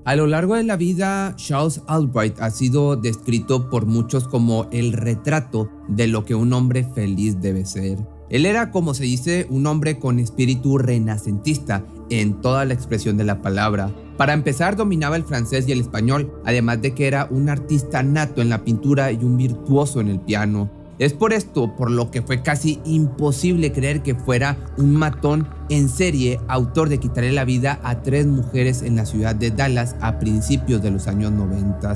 A lo largo de la vida, Charles Albright ha sido descrito por muchos como el retrato de lo que un hombre feliz debe ser. Él era, como se dice, un hombre con espíritu renacentista en toda la expresión de la palabra. Para empezar, dominaba el francés y el español, además de que era un artista nato en la pintura y un virtuoso en el piano. Es por esto por lo que fue casi imposible creer que fuera un matón en serie, autor de quitarle la vida a 3 mujeres en la ciudad de Dallas a principios de los años 90.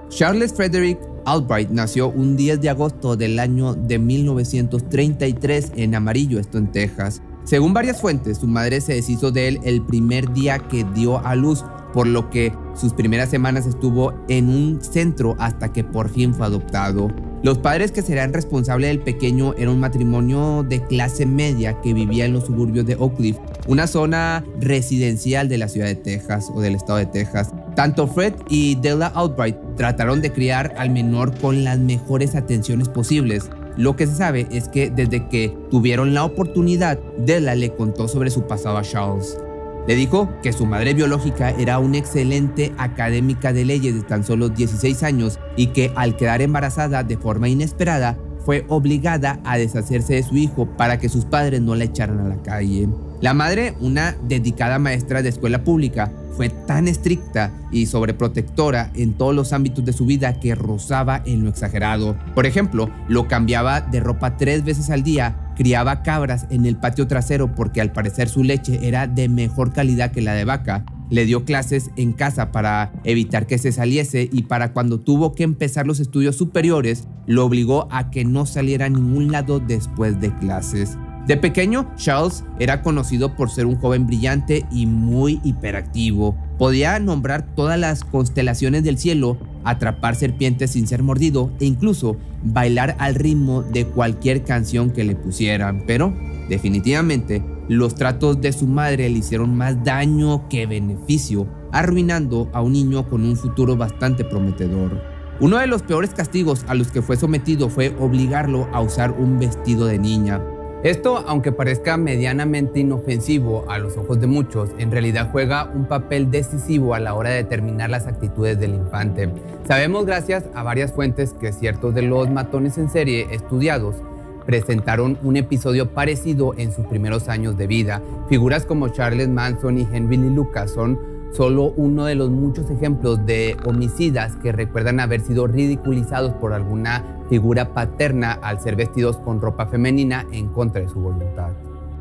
Charles Frederick Albright nació un 10 de agosto del año de 1933 en Amarillo, esto en Texas. Según varias fuentes, su madre se deshizo de él el primer día que dio a luz, por lo que sus primeras semanas estuvo en un centro hasta que por fin fue adoptado. Los padres que serían responsables del pequeño eran un matrimonio de clase media que vivía en los suburbios de Oak Cliff, una zona residencial de la ciudad de Texas o del estado de Texas. Tanto Fred y Della Albright trataron de criar al menor con las mejores atenciones posibles. Lo que se sabe es que desde que tuvieron la oportunidad, Della le contó sobre su pasado a Charles. Le dijo que su madre biológica era una excelente académica de leyes de tan solo 16 años y que al quedar embarazada de forma inesperada fue obligada a deshacerse de su hijo para que sus padres no la echaran a la calle. La madre, una dedicada maestra de escuela pública, fue tan estricta y sobreprotectora en todos los ámbitos de su vida que rozaba en lo exagerado. Por ejemplo, lo cambiaba de ropa 3 veces al día, criaba cabras en el patio trasero porque al parecer su leche era de mejor calidad que la de vaca. Le dio clases en casa para evitar que se saliese y para cuando tuvo que empezar los estudios superiores, lo obligó a que no saliera a ningún lado después de clases. De pequeño, Charles era conocido por ser un joven brillante y muy hiperactivo. Podía nombrar todas las constelaciones del cielo, atrapar serpientes sin ser mordido e incluso bailar al ritmo de cualquier canción que le pusieran. Pero, definitivamente, los tratos de su madre le hicieron más daño que beneficio, arruinando a un niño con un futuro bastante prometedor. Uno de los peores castigos a los que fue sometido fue obligarlo a usar un vestido de niña. Esto, aunque parezca medianamente inofensivo a los ojos de muchos, en realidad juega un papel decisivo a la hora de determinar las actitudes del infante. Sabemos gracias a varias fuentes que ciertos de los matones en serie estudiados presentaron un episodio parecido en sus primeros años de vida. Figuras como Charles Manson y Henry Lee Lucas son solo uno de los muchos ejemplos de homicidas que recuerdan haber sido ridiculizados por alguna figura paterna al ser vestidos con ropa femenina en contra de su voluntad.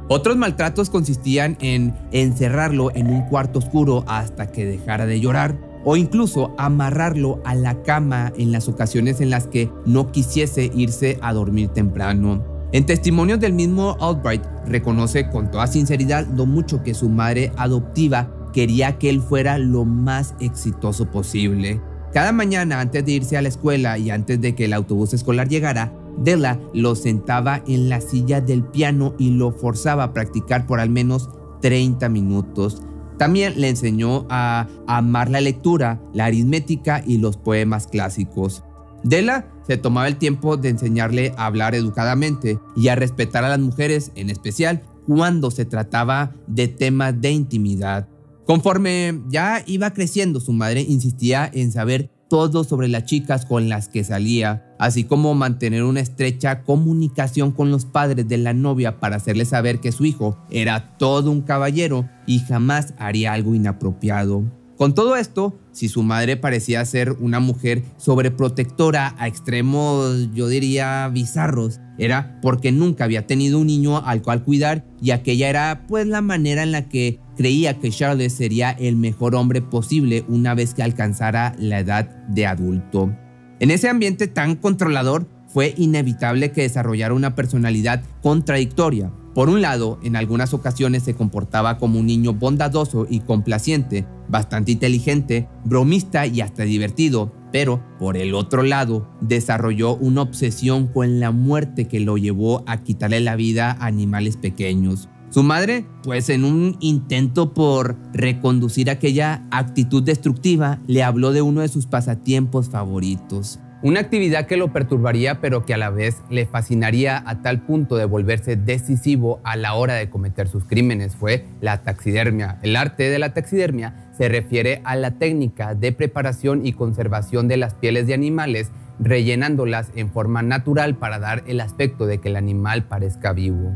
Otros maltratos consistían en encerrarlo en un cuarto oscuro hasta que dejara de llorar o incluso amarrarlo a la cama en las ocasiones en las que no quisiese irse a dormir temprano. En testimonios del mismo Albright reconoce con toda sinceridad lo mucho que su madre adoptiva quería que él fuera lo más exitoso posible. Cada mañana antes de irse a la escuela y antes de que el autobús escolar llegara, Della lo sentaba en la silla del piano y lo forzaba a practicar por al menos 30 minutos. También le enseñó a amar la lectura, la aritmética y los poemas clásicos. Della se tomaba el tiempo de enseñarle a hablar educadamente y a respetar a las mujeres, en especial cuando se trataba de temas de intimidad. Conforme ya iba creciendo, su madre insistía en saber todo sobre las chicas con las que salía, así como mantener una estrecha comunicación con los padres de la novia para hacerle saber que su hijo era todo un caballero y jamás haría algo inapropiado. Con todo esto, si su madre parecía ser una mujer sobreprotectora a extremos, yo diría, bizarros, era porque nunca había tenido un niño al cual cuidar y aquella era pues la manera en la que creía que Charles sería el mejor hombre posible una vez que alcanzara la edad de adulto. En ese ambiente tan controlador, fue inevitable que desarrollara una personalidad contradictoria. Por un lado, en algunas ocasiones se comportaba como un niño bondadoso y complaciente, bastante inteligente, bromista y hasta divertido, pero por el otro lado, desarrolló una obsesión con la muerte que lo llevó a quitarle la vida a animales pequeños. Su madre, pues en un intento por reconducir aquella actitud destructiva, le habló de uno de sus pasatiempos favoritos, Una actividad que lo perturbaría pero que a la vez le fascinaría a tal punto de volverse decisivo a la hora de cometer sus crímenes fue la taxidermia. El arte de la taxidermia se refiere a la técnica de preparación y conservación de las pieles de animales, rellenándolas en forma natural para dar el aspecto de que el animal parezca vivo.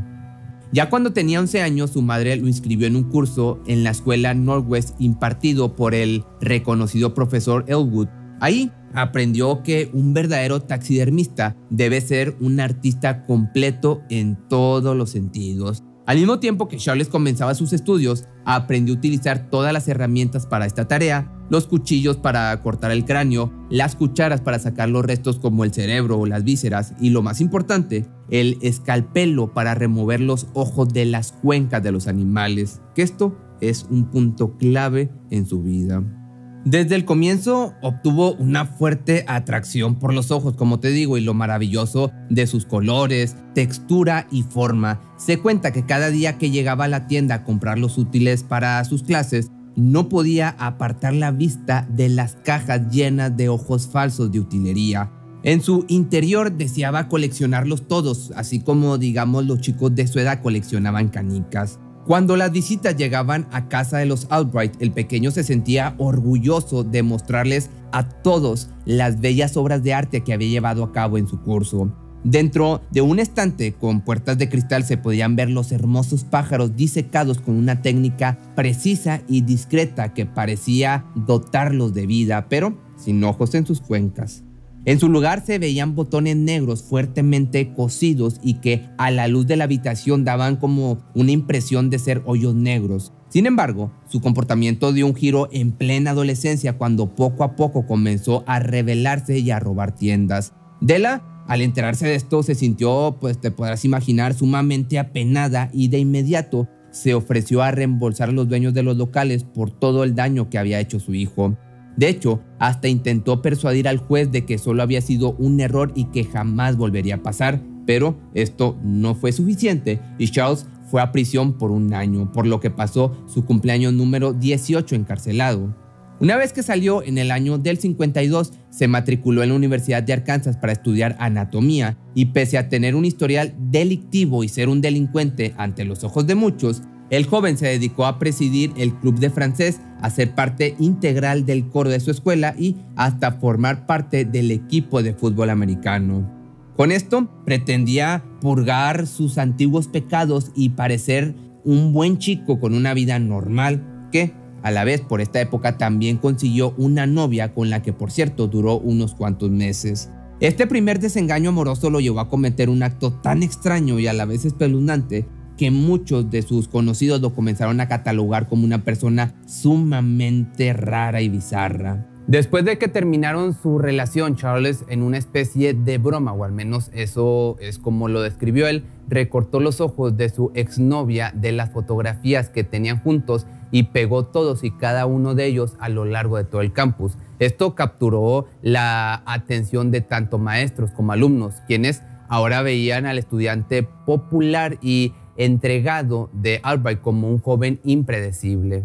Ya cuando tenía 11 años, su madre lo inscribió en un curso en la escuela Northwest impartido por el reconocido profesor Elwood. Ahí aprendió que un verdadero taxidermista debe ser un artista completo en todos los sentidos. Al mismo tiempo que Charles comenzaba sus estudios, aprendió a utilizar todas las herramientas para esta tarea: los cuchillos para cortar el cráneo, las cucharas para sacar los restos como el cerebro o las vísceras y, lo más importante, el escalpelo para remover los ojos de las cuencas de los animales, que esto es un punto clave en su vida. Desde el comienzo obtuvo una fuerte atracción por los ojos, como te digo, y lo maravilloso de sus colores, textura y forma. Se cuenta que cada día que llegaba a la tienda a comprar los útiles para sus clases, no podía apartar la vista de las cajas llenas de ojos falsos de utilería. En su interior deseaba coleccionarlos todos, así como, digamos, los chicos de su edad coleccionaban canicas. Cuando las visitas llegaban a casa de los Albright, el pequeño se sentía orgulloso de mostrarles a todos las bellas obras de arte que había llevado a cabo en su curso. Dentro de un estante con puertas de cristal se podían ver los hermosos pájaros disecados con una técnica precisa y discreta que parecía dotarlos de vida, pero sin ojos en sus cuencas. En su lugar se veían botones negros fuertemente cosidos y que a la luz de la habitación daban como una impresión de ser hoyos negros. Sin embargo, su comportamiento dio un giro en plena adolescencia cuando poco a poco comenzó a rebelarse y a robar tiendas. Della, al enterarse de esto, se sintió, pues te podrás imaginar, sumamente apenada y de inmediato se ofreció a reembolsar a los dueños de los locales por todo el daño que había hecho su hijo. De hecho, hasta intentó persuadir al juez de que solo había sido un error y que jamás volvería a pasar, pero esto no fue suficiente y Charles fue a prisión por 1 año, por lo que pasó su cumpleaños número 18 encarcelado. Una vez que salió en el año del 52, se matriculó en la Universidad de Arkansas para estudiar anatomía y, pese a tener un historial delictivo y ser un delincuente ante los ojos de muchos, el joven se dedicó a presidir el club de francés, a ser parte integral del coro de su escuela y hasta formar parte del equipo de fútbol americano. Con esto pretendía purgar sus antiguos pecados y parecer un buen chico con una vida normal, que a la vez por esta época también consiguió una novia con la que, por cierto, duró unos cuantos meses. Este primer desengaño amoroso lo llevó a cometer un acto tan extraño y a la vez espeluznante que muchos de sus conocidos lo comenzaron a catalogar como una persona sumamente rara y bizarra. Después de que terminaron su relación, Charles, en una especie de broma, o al menos eso es como lo describió él, recortó los ojos de su exnovia de las fotografías que tenían juntos y pegó todos y cada uno de ellos a lo largo de todo el campus. Esto capturó la atención de tanto maestros como alumnos, quienes ahora veían al estudiante popular y entregado de Albright como un joven impredecible.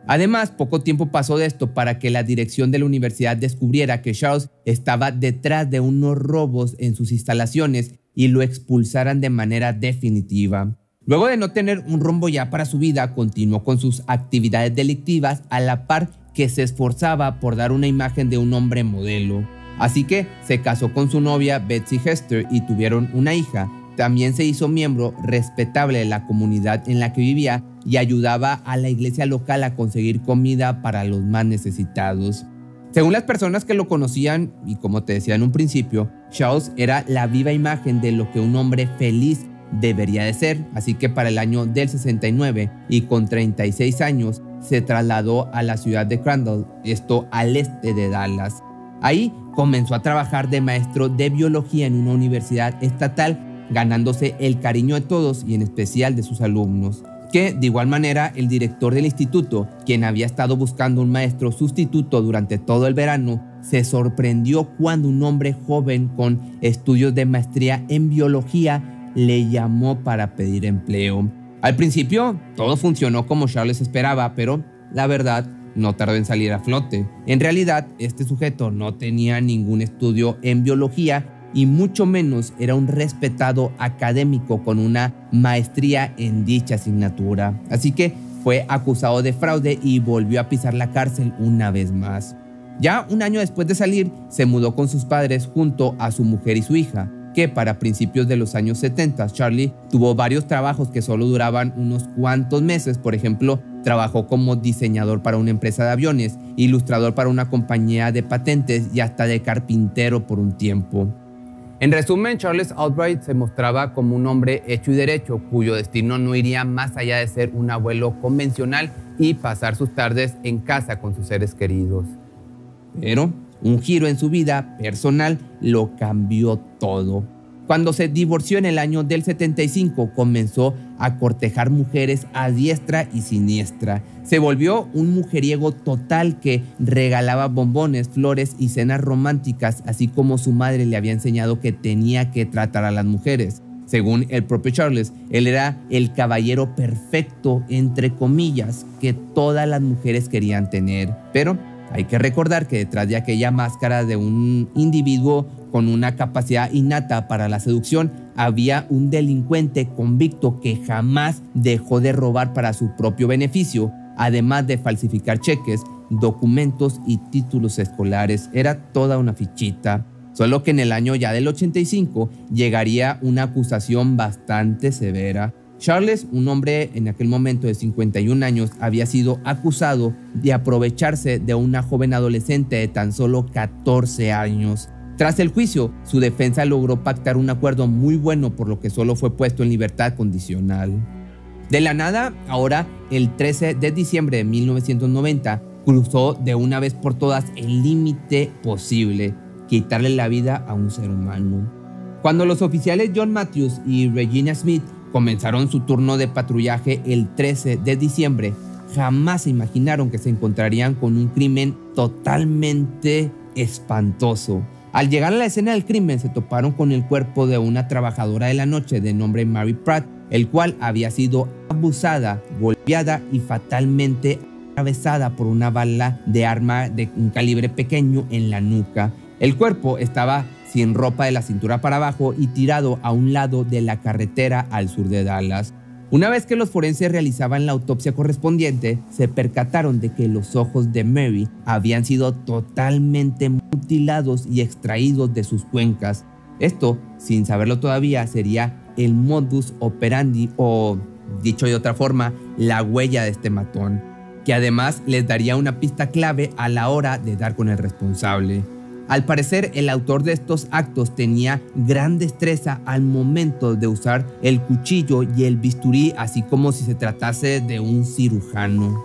Además, poco tiempo pasó de esto para que la dirección de la universidad descubriera que Charles estaba detrás de unos robos en sus instalaciones y lo expulsaran de manera definitiva. Luego de no tener un rumbo ya para su vida, continuó con sus actividades delictivas a la par que se esforzaba por dar una imagen de un hombre modelo. Así que se casó con su novia Betsy Hester y tuvieron una hija. También se hizo miembro respetable de la comunidad en la que vivía y ayudaba a la iglesia local a conseguir comida para los más necesitados. Según las personas que lo conocían, y como te decía en un principio, Charles era la viva imagen de lo que un hombre feliz debería de ser, así que para el año del 69 y con 36 años se trasladó a la ciudad de Crandall, esto al este de Dallas. Ahí comenzó a trabajar de maestro de biología en una universidad estatal, ganándose el cariño de todos y en especial de sus alumnos, que de igual manera el director del instituto, quien había estado buscando un maestro sustituto durante todo el verano, se sorprendió cuando un hombre joven con estudios de maestría en biología le llamó para pedir empleo. Al principio todo funcionó como Charles esperaba, pero la verdad no tardó en salir a flote. En realidad, este sujeto no tenía ningún estudio en biología y mucho menos era un respetado académico con una maestría en dicha asignatura. Así que fue acusado de fraude y volvió a pisar la cárcel una vez más. Ya un año después de salir, se mudó con sus padres junto a su mujer y su hija, que para principios de los años 70, Charlie tuvo varios trabajos que solo duraban unos cuantos meses. Por ejemplo, trabajó como diseñador para una empresa de aviones, ilustrador para una compañía de patentes y hasta de carpintero por un tiempo. En resumen, Charles Albright se mostraba como un hombre hecho y derecho, cuyo destino no iría más allá de ser un abuelo convencional y pasar sus tardes en casa con sus seres queridos. Pero un giro en su vida personal lo cambió todo. Cuando se divorció en el año del 75, comenzó a cortejar mujeres a diestra y siniestra. Se volvió un mujeriego total que regalaba bombones, flores y cenas románticas, así como su madre le había enseñado que tenía que tratar a las mujeres. Según el propio Charles, él era el caballero perfecto, entre comillas, que todas las mujeres querían tener. Pero hay que recordar que detrás de aquella máscara de un individuo con una capacidad innata para la seducción, había un delincuente convicto que jamás dejó de robar para su propio beneficio, además de falsificar cheques, documentos y títulos escolares. Era toda una fichita. Solo que en el año ya del 85 llegaría una acusación bastante severa. Charles, un hombre en aquel momento de 51 años, había sido acusado de aprovecharse de una joven adolescente de tan solo 14 años. Tras el juicio, su defensa logró pactar un acuerdo muy bueno, por lo que solo fue puesto en libertad condicional. De la nada, ahora, el 13 de diciembre de 1990, cruzó de una vez por todas el límite posible: quitarle la vida a un ser humano. Cuando los oficiales John Matthews y Regina Smith comenzaron su turno de patrullaje el 13 de diciembre, jamás se imaginaron que se encontrarían con un crimen totalmente espantoso. Al llegar a la escena del crimen, se toparon con el cuerpo de una trabajadora de la noche de nombre Mary Pratt, el cual había sido abusada, golpeada y fatalmente atravesada por una bala de arma de un calibre pequeño en la nuca. El cuerpo estaba sin ropa de la cintura para abajo y tirado a un lado de la carretera al sur de Dallas. Una vez que los forenses realizaban la autopsia correspondiente, se percataron de que los ojos de Mary habían sido totalmente mutilados y extraídos de sus cuencas. Esto, sin saberlo todavía, sería el modus operandi o, dicho de otra forma, la huella de este matón, que además les daría una pista clave a la hora de dar con el responsable. Al parecer, el autor de estos actos tenía gran destreza al momento de usar el cuchillo y el bisturí, así como si se tratase de un cirujano.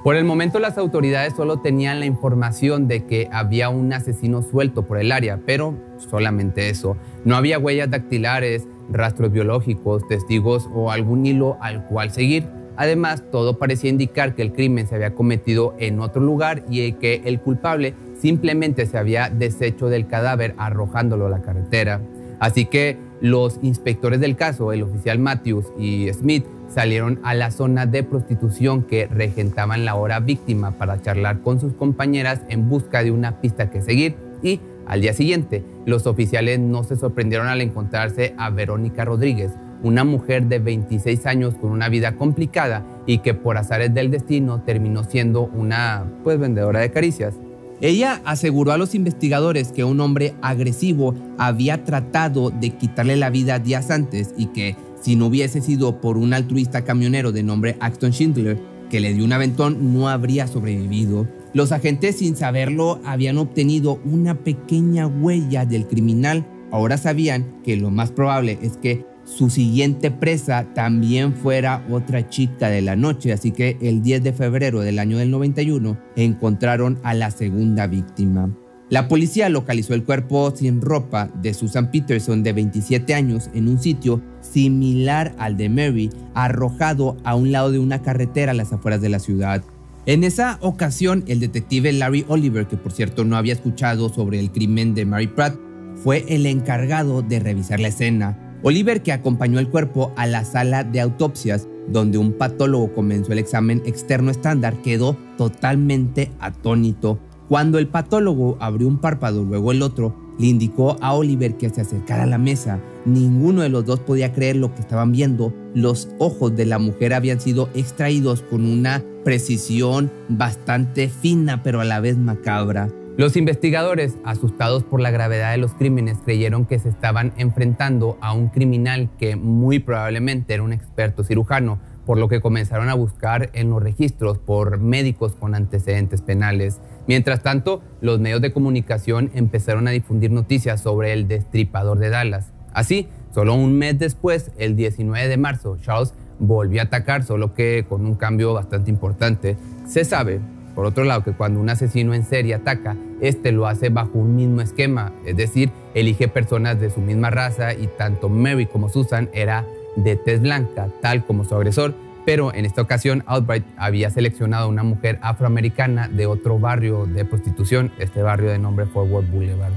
Por el momento, las autoridades solo tenían la información de que había un asesino suelto por el área, pero solamente eso. No había huellas dactilares, rastros biológicos, testigos o algún hilo al cual seguir. Además, todo parecía indicar que el crimen se había cometido en otro lugar y que el culpable simplemente se había deshecho del cadáver arrojándolo a la carretera. Así que los inspectores del caso, el oficial Matthews y Smith, salieron a la zona de prostitución que regentaban la hora víctima para charlar con sus compañeras en busca de una pista que seguir. Y al día siguiente, los oficiales no se sorprendieron al encontrarse a Verónica Rodríguez, una mujer de 26 años con una vida complicada y que por azares del destino terminó siendo una vendedora de caricias. Ella aseguró a los investigadores que un hombre agresivo había tratado de quitarle la vida días antes y que, si no hubiese sido por un altruista camionero de nombre Axton Schindler, que le dio un aventón, no habría sobrevivido. Los agentes, sin saberlo, habían obtenido una pequeña huella del criminal. Ahora sabían que lo más probable es que su siguiente presa también fuera otra chica de la noche, así que el 10 de febrero del año del 91 encontraron a la segunda víctima. La policía localizó el cuerpo sin ropa de Susan Peterson, de 27 años, en un sitio similar al de Mary, arrojado a un lado de una carretera a las afueras de la ciudad. En esa ocasión, el detective Larry Oliver, que por cierto no había escuchado sobre el crimen de Mary Pratt, fue el encargado de revisar la escena. Oliver, que acompañó el cuerpo a la sala de autopsias, donde un patólogo comenzó el examen externo estándar, quedó totalmente atónito. Cuando el patólogo abrió un párpado, luego el otro, le indicó a Oliver que se acercara a la mesa. Ninguno de los dos podía creer lo que estaban viendo. Los ojos de la mujer habían sido extraídos con una precisión bastante fina, pero a la vez macabra. Los investigadores, asustados por la gravedad de los crímenes, creyeron que se estaban enfrentando a un criminal que muy probablemente era un experto cirujano, por lo que comenzaron a buscar en los registros por médicos con antecedentes penales. Mientras tanto, los medios de comunicación empezaron a difundir noticias sobre el destripador de Dallas. Así, solo un mes después, el 19 de marzo, Charles volvió a atacar, solo que con un cambio bastante importante. Se sabe, por otro lado, que cuando un asesino en serie ataca, este lo hace bajo un mismo esquema, es decir, elige personas de su misma raza, y tanto Mary como Susan era de tez blanca, tal como su agresor, pero en esta ocasión Albright había seleccionado a una mujer afroamericana de otro barrio de prostitución, este barrio de nombre Forward Boulevard.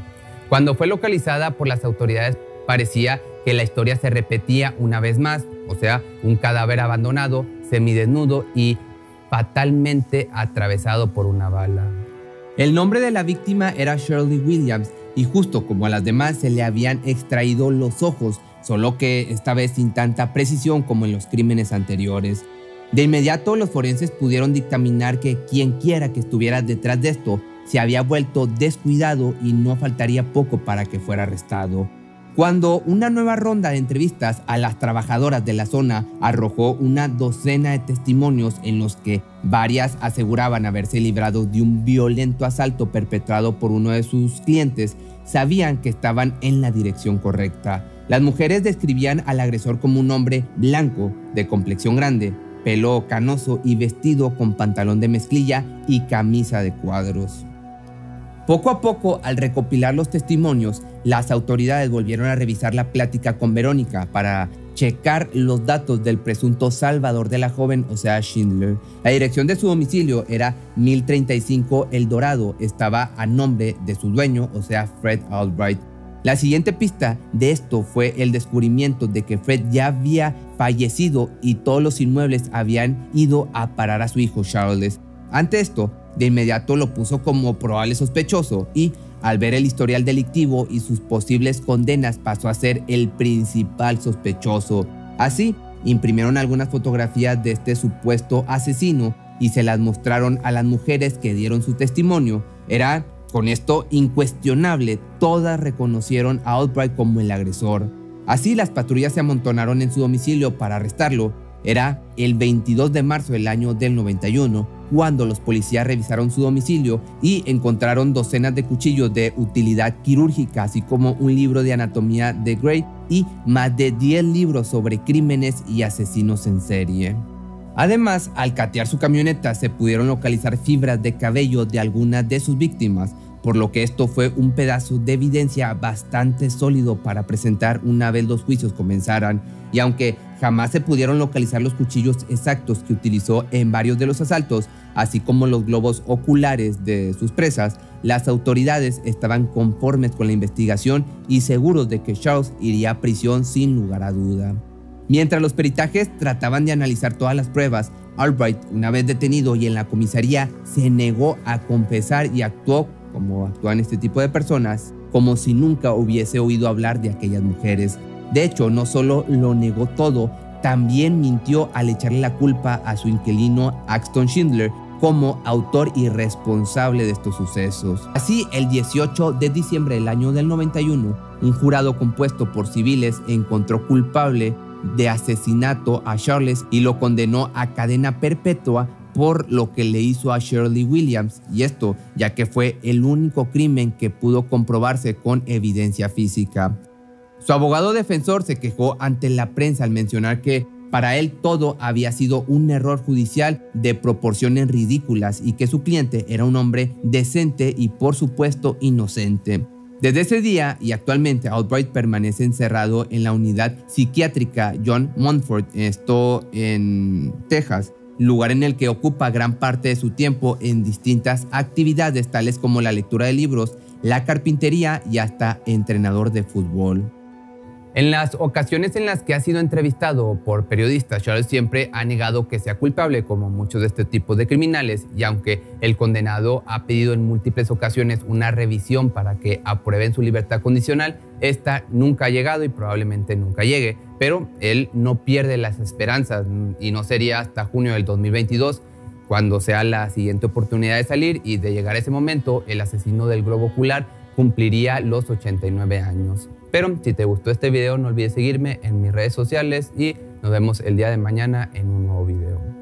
Cuando fue localizada por las autoridades, parecía que la historia se repetía una vez más, o sea, un cadáver abandonado, semidesnudo y fatalmente atravesado por una bala. El nombre de la víctima era Shirley Williams, y justo como a las demás se le habían extraído los ojos, solo que esta vez sin tanta precisión como en los crímenes anteriores. De inmediato los forenses pudieron dictaminar que quienquiera que estuviera detrás de esto se había vuelto descuidado y no faltaría poco para que fuera arrestado. Cuando una nueva ronda de entrevistas a las trabajadoras de la zona arrojó una docena de testimonios en los que varias aseguraban haberse librado de un violento asalto perpetrado por uno de sus clientes, sabían que estaban en la dirección correcta. Las mujeres describían al agresor como un hombre blanco, de complexión grande, pelo canoso y vestido con pantalón de mezclilla y camisa de cuadros. Poco a poco, al recopilar los testimonios, las autoridades volvieron a revisar la plática con Verónica para checar los datos del presunto salvador de la joven, o sea, Schindler. La dirección de su domicilio era 1035 El Dorado, estaba a nombre de su dueño, o sea, Fred Albright. La siguiente pista de esto fue el descubrimiento de que Fred ya había fallecido y todos los inmuebles habían ido a parar a su hijo Charles. Ante esto, de inmediato lo puso como probable sospechoso y, al ver el historial delictivo y sus posibles condenas, pasó a ser el principal sospechoso. Así, imprimieron algunas fotografías de este supuesto asesino y se las mostraron a las mujeres que dieron su testimonio. Era, con esto, incuestionable, todas reconocieron a Albright como el agresor. Así, las patrullas se amontonaron en su domicilio para arrestarlo. Era el 22 de marzo del año del 91, cuando los policías revisaron su domicilio y encontraron docenas de cuchillos de utilidad quirúrgica, así como un libro de anatomía de Grey y más de 10 libros sobre crímenes y asesinos en serie. Además, al catear su camioneta se pudieron localizar fibras de cabello de algunas de sus víctimas, por lo que esto fue un pedazo de evidencia bastante sólido para presentar una vez los juicios comenzaran. Y aunque jamás se pudieron localizar los cuchillos exactos que utilizó en varios de los asaltos, así como los globos oculares de sus presas, las autoridades estaban conformes con la investigación y seguros de que Charles iría a prisión sin lugar a duda. Mientras los peritajes trataban de analizar todas las pruebas, Albright, una vez detenido y en la comisaría, se negó a confesar y actuó, como actúan este tipo de personas, como si nunca hubiese oído hablar de aquellas mujeres. De hecho, no solo lo negó todo, también mintió al echarle la culpa a su inquilino Axton Schindler como autor y responsable de estos sucesos. Así, el 18 de diciembre del año del 91, un jurado compuesto por civiles encontró culpable de asesinato a Charles y lo condenó a cadena perpetua por lo que le hizo a Shirley Williams, y esto ya que fue el único crimen que pudo comprobarse con evidencia física. Su abogado defensor se quejó ante la prensa al mencionar que para él todo había sido un error judicial de proporciones ridículas y que su cliente era un hombre decente y por supuesto inocente. Desde ese día y actualmente Albright permanece encerrado en la unidad psiquiátrica John Montfort, esto en Texas, lugar en el que ocupa gran parte de su tiempo en distintas actividades tales como la lectura de libros, la carpintería y hasta entrenador de fútbol. En las ocasiones en las que ha sido entrevistado por periodistas, Charles siempre ha negado que sea culpable, como muchos de este tipo de criminales, y aunque el condenado ha pedido en múltiples ocasiones una revisión para que aprueben su libertad condicional, esta nunca ha llegado y probablemente nunca llegue. Pero él no pierde las esperanzas y no sería hasta junio del 2022 cuando sea la siguiente oportunidad de salir, y de llegar a ese momento, el asesino del globo ocular cumpliría los 89 años. Pero si te gustó este video, no olvides seguirme en mis redes sociales y nos vemos el día de mañana en un nuevo video.